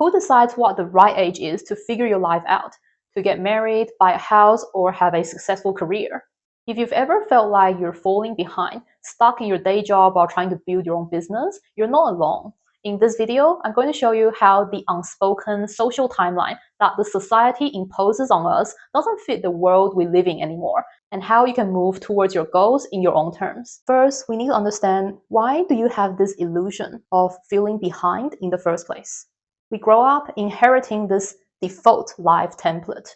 Who decides what the right age is to figure your life out, to get married, buy a house, or have a successful career? If you've ever felt like you're falling behind, stuck in your day job while trying to build your own business, you're not alone. In this video, I'm going to show you how the unspoken social timeline that the society imposes on us doesn't fit the world we live in anymore, and how you can move towards your goals in your own terms. First, we need to understand, why do you have this illusion of feeling behind in the first place? We grow up inheriting this default life template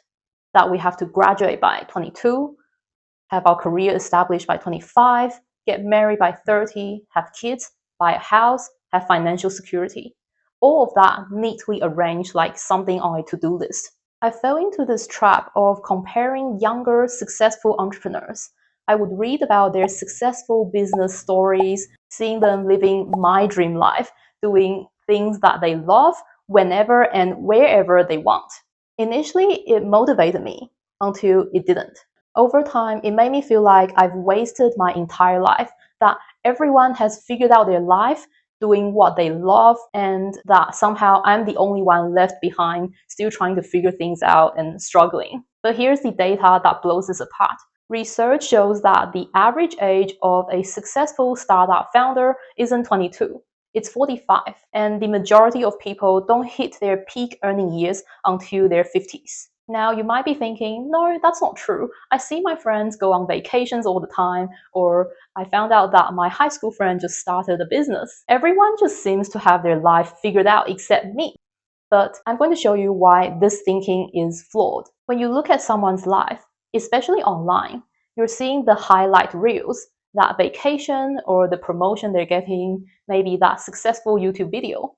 that we have to graduate by 22, have our career established by 25, get married by 30, have kids, buy a house, have financial security. All of that neatly arranged like something on a to-do list. I fell into this trap of comparing younger, successful entrepreneurs. I would read about their successful business stories, seeing them living my dream life, doing things that they love whenever and wherever they want. Initially, it motivated me until it didn't. Over time, it made me feel like I've wasted my entire life, that everyone has figured out their life doing what they love, and that somehow I'm the only one left behind, still trying to figure things out and struggling. But here's the data that blows this apart. Research shows that the average age of a successful startup founder isn't 22. It's 45, and the majority of people don't hit their peak earning years until their 50s. Now, you might be thinking, no, that's not true. I see my friends go on vacations all the time, or I found out that my high school friend just started a business. Everyone just seems to have their life figured out except me. But I'm going to show you why this thinking is flawed. When you look at someone's life, especially online, you're seeing the highlight reels, that vacation or the promotion they're getting, maybe that successful YouTube video.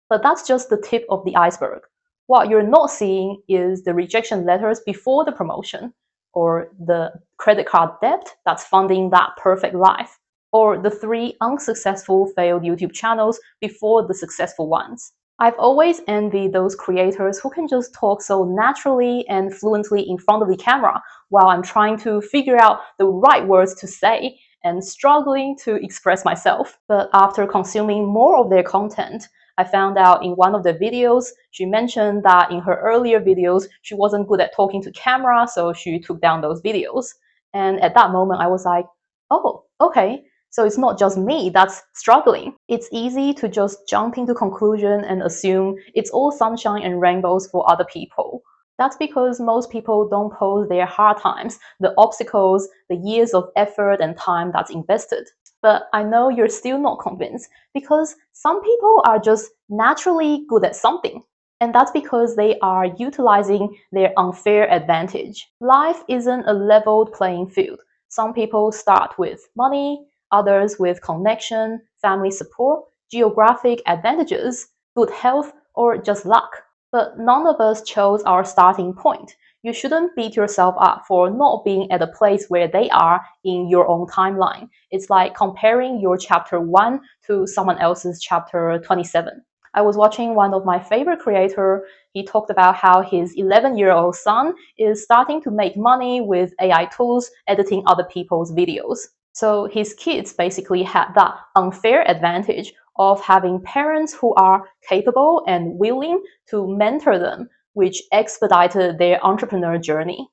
But that's just the tip of the iceberg. What you're not seeing is the rejection letters before the promotion, or the credit card debt that's funding that perfect life, or the 3 unsuccessful failed YouTube channels before the successful ones. I've always envied those creators who can just talk so naturally and fluently in front of the camera while I'm trying to figure out the right words to say and struggling to express myself. But after consuming more of their content, I found out in one of the videos, she mentioned that in her earlier videos, she wasn't good at talking to camera, so she took down those videos. And at that moment, I was like, oh, okay, so it's not just me that's struggling. It's easy to just jump into conclusion and assume it's all sunshine and rainbows for other people. That's because most people don't post their hard times, the obstacles, the years of effort and time that's invested. But I know you're still not convinced, because some people are just naturally good at something. And that's because they are utilizing their unfair advantage. Life isn't a leveled playing field. Some people start with money, others with connection, family support, geographic advantages, good health, or just luck. But none of us chose our starting point. You shouldn't beat yourself up for not being at a place where they are in your own timeline. It's like comparing your chapter 1 to someone else's chapter 27. I was watching one of my favorite creators. He talked about how his 11-year-old son is starting to make money with AI tools, editing other people's videos. So his kids basically had that unfair advantage of having parents who are capable and willing to mentor them, which expedited their entrepreneur journey.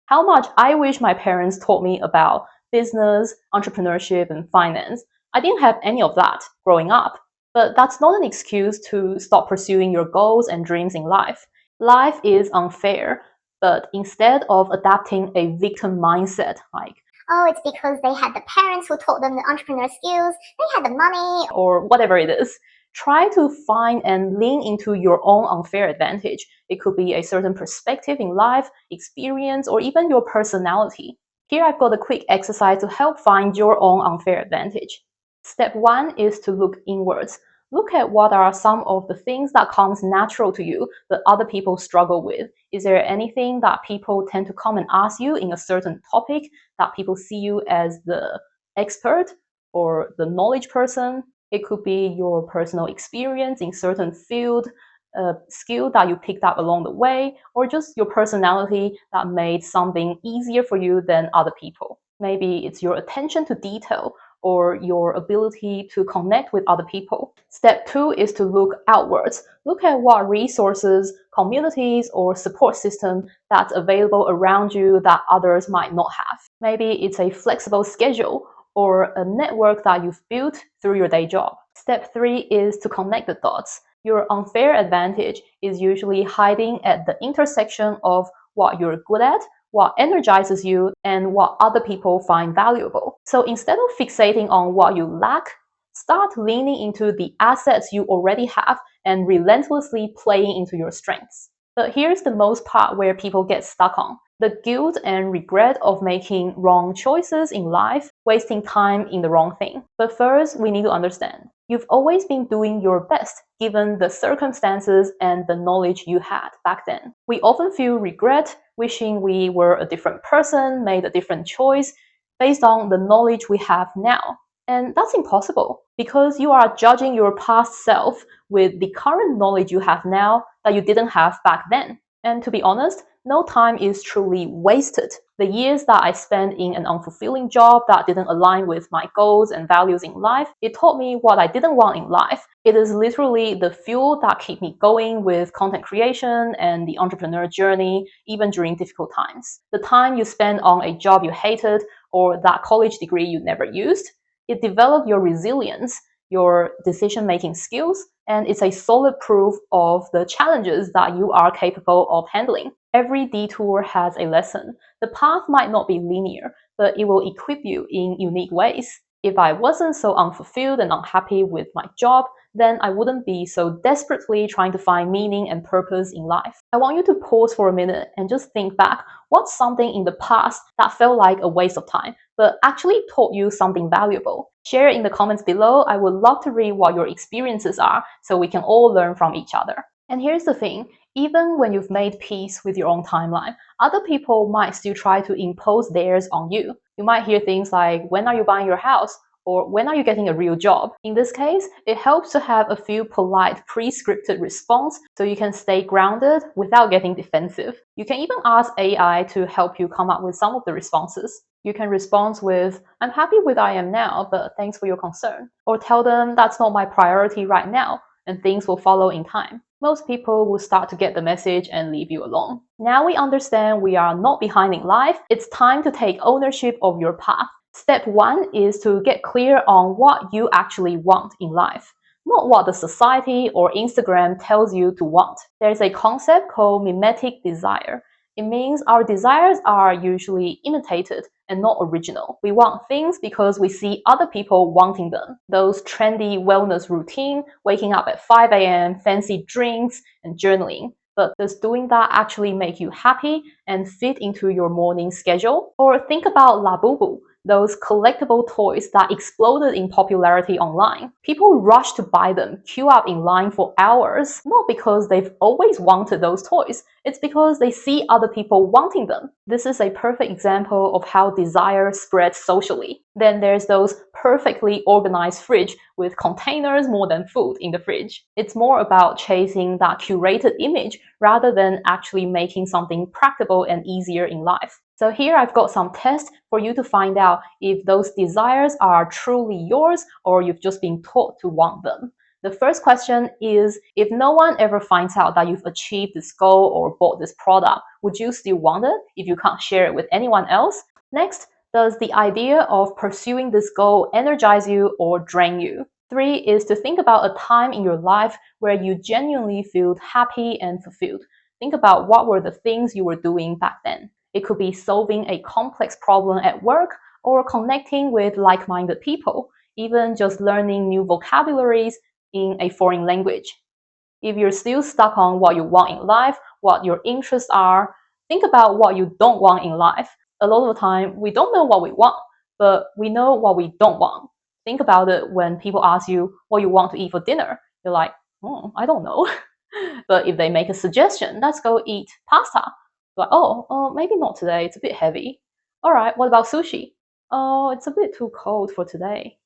How much I wish my parents taught me about business, entrepreneurship, and finance. I didn't have any of that growing up, but that's not an excuse to stop pursuing your goals and dreams in life. Life is unfair, but instead of adapting a victim mindset, like, oh, it's because they had the parents who taught them the entrepreneur skills, they had the money, or whatever it is, try to find and lean into your own unfair advantage. It could be a certain perspective in life, experience, or even your personality. Here I've got a quick exercise to help find your own unfair advantage. Step 1 is to look inwards. Look at what are some of the things that comes natural to you that other people struggle with. Is there anything that people tend to come and ask you in a certain topic that people see you as the expert or the knowledge person? It could be your personal experience in certain field, a skill that you picked up along the way, or just your personality that made something easier for you than other people. Maybe it's your attention to detail, or your ability to connect with other people. Step 2 is to look outwards. Look at what resources, communities, or support system that's available around you that others might not have. Maybe it's a flexible schedule or a network that you've built through your day job. Step 3 is to connect the dots. Your unfair advantage is usually hiding at the intersection of what you're good at, what energizes you, and what other people find valuable. So instead of fixating on what you lack, start leaning into the assets you already have and relentlessly playing into your strengths. But here's the most part where people get stuck on: the guilt and regret of making wrong choices in life, wasting time in the wrong thing. But first, we need to understand, you've always been doing your best given the circumstances and the knowledge you had back then. We often feel regret, wishing we were a different person, made a different choice based on the knowledge we have now. And that's impossible because you are judging your past self with the current knowledge you have now that you didn't have back then. And to be honest, no time is truly wasted. The years that I spent in an unfulfilling job that didn't align with my goals and values in life, it taught me what I didn't want in life. It is literally the fuel that kept me going with content creation and the entrepreneur journey, even during difficult times. The time you spent on a job you hated or that college degree you never used, it developed your resilience, your decision-making skills, and it's a solid proof of the challenges that you are capable of handling. Every detour has a lesson. The path might not be linear, but it will equip you in unique ways. If I wasn't so unfulfilled and unhappy with my job, then I wouldn't be so desperately trying to find meaning and purpose in life. I want you to pause for a minute and just think back. What's something in the past that felt like a waste of time, but actually taught you something valuable? Share in the comments below. I would love to read what your experiences are so we can all learn from each other. And here's the thing, even when you've made peace with your own timeline, other people might still try to impose theirs on you. You might hear things like, when are you buying your house? Or when are you getting a real job? In this case, it helps to have a few polite, pre-scripted responses so you can stay grounded without getting defensive. You can even ask AI to help you come up with some of the responses. You can respond with, I'm happy with I am now, but thanks for your concern. Or tell them that's not my priority right now, and things will follow in time. Most people will start to get the message and leave you alone. Now we understand we are not behind in life. It's time to take ownership of your path. Step 1 is to get clear on what you actually want in life, not what the society or Instagram tells you to want. There's a concept called mimetic desire. It means our desires are usually imitated and not original. We want things because we see other people wanting them. Those trendy wellness routine, waking up at 5 a.m., fancy drinks, and journaling. But does doing that actually make you happy and fit into your morning schedule? Or think about Labubu, those collectible toys that exploded in popularity online. People rush to buy them, queue up in line for hours, not because they've always wanted those toys, it's because they see other people wanting them. This is a perfect example of how desire spreads socially. Then there's those perfectly organized fridge with containers more than food in the fridge. It's more about chasing that curated image rather than actually making something practical and easier in life. So here I've got some tests for you to find out if those desires are truly yours or you've just been taught to want them. The first question is, if no one ever finds out that you've achieved this goal or bought this product, would you still want it if you can't share it with anyone else? Next, does the idea of pursuing this goal energize you or drain you? 3 is to think about a time in your life where you genuinely feel happy and fulfilled. Think about what were the things you were doing back then. It could be solving a complex problem at work or connecting with like-minded people, even just learning new vocabularies in a foreign language. If you're still stuck on what you want in life, what your interests are, think about what you don't want in life. A lot of the time, we don't know what we want, but we know what we don't want. Think about it when people ask you what you want to eat for dinner. You're like, I don't know. But if they make a suggestion, let's go eat pasta. Like, maybe not today, it's a bit heavy. All right, what about sushi? Oh, it's a bit too cold for today.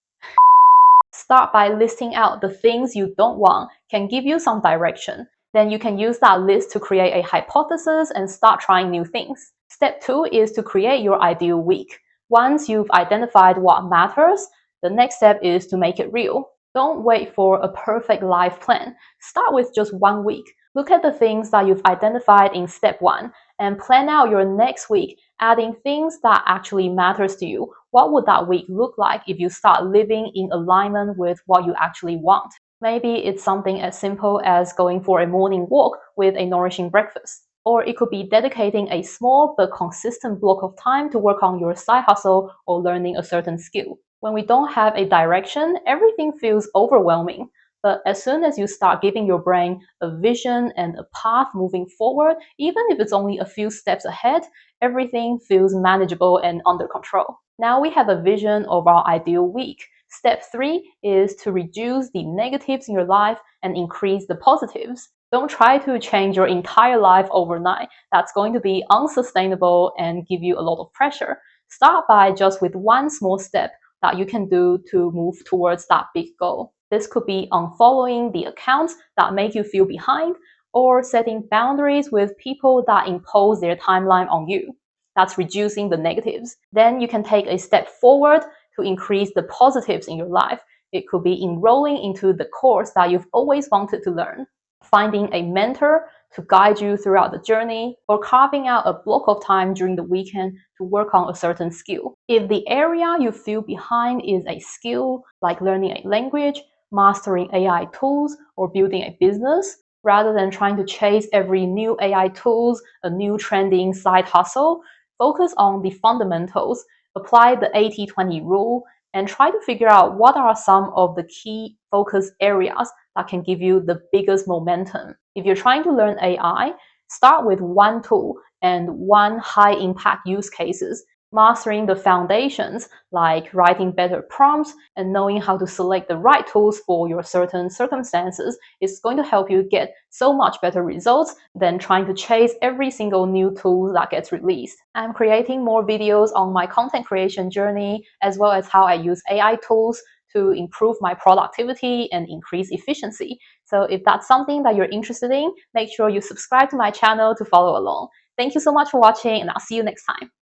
Start by listing out the things you don't want can give you some direction. Then you can use that list to create a hypothesis and start trying new things. Step 2 is to create your ideal week. Once you've identified what matters, The next step is to make it real. Don't wait for a perfect life plan. Start with just 1 week. Look at the things that you've identified in step 1 and plan out your next week, adding things that actually matters to you. What would that week look like if you start living in alignment with what you actually want? Maybe it's something as simple as going for a morning walk with a nourishing breakfast. Or it could be dedicating a small but consistent block of time to work on your side hustle or learning a certain skill. When we don't have a direction, everything feels overwhelming. But as soon as you start giving your brain a vision and a path moving forward, even if it's only a few steps ahead, everything feels manageable and under control. Now we have a vision of our ideal week. Step 3 is to reduce the negatives in your life and increase the positives. Don't try to change your entire life overnight. That's going to be unsustainable and give you a lot of pressure. Start by just with one small step that you can do to move towards that big goal. This could be unfollowing the accounts that make you feel behind or setting boundaries with people that impose their timeline on you. That's reducing the negatives. Then you can take a step forward to increase the positives in your life. It could be enrolling into the course that you've always wanted to learn, finding a mentor to guide you throughout the journey, or carving out a block of time during the weekend to work on a certain skill. If the area you feel behind is a skill like learning a language, mastering AI tools, or building a business, rather than trying to chase every new AI tools, a new trending side hustle, focus on the fundamentals, apply the 80-20 rule, and try to figure out what are some of the key focus areas that can give you the biggest momentum. If you're trying to learn AI, start with one tool and one high impact use cases. Mastering the foundations like writing better prompts and knowing how to select the right tools for your certain circumstances is going to help you get so much better results than trying to chase every single new tool that gets released. I'm creating more videos on my content creation journey as well as how I use AI tools to improve my productivity and increase efficiency. So if that's something that you're interested in, make sure you subscribe to my channel to follow along. Thank you so much for watching, and I'll see you next time.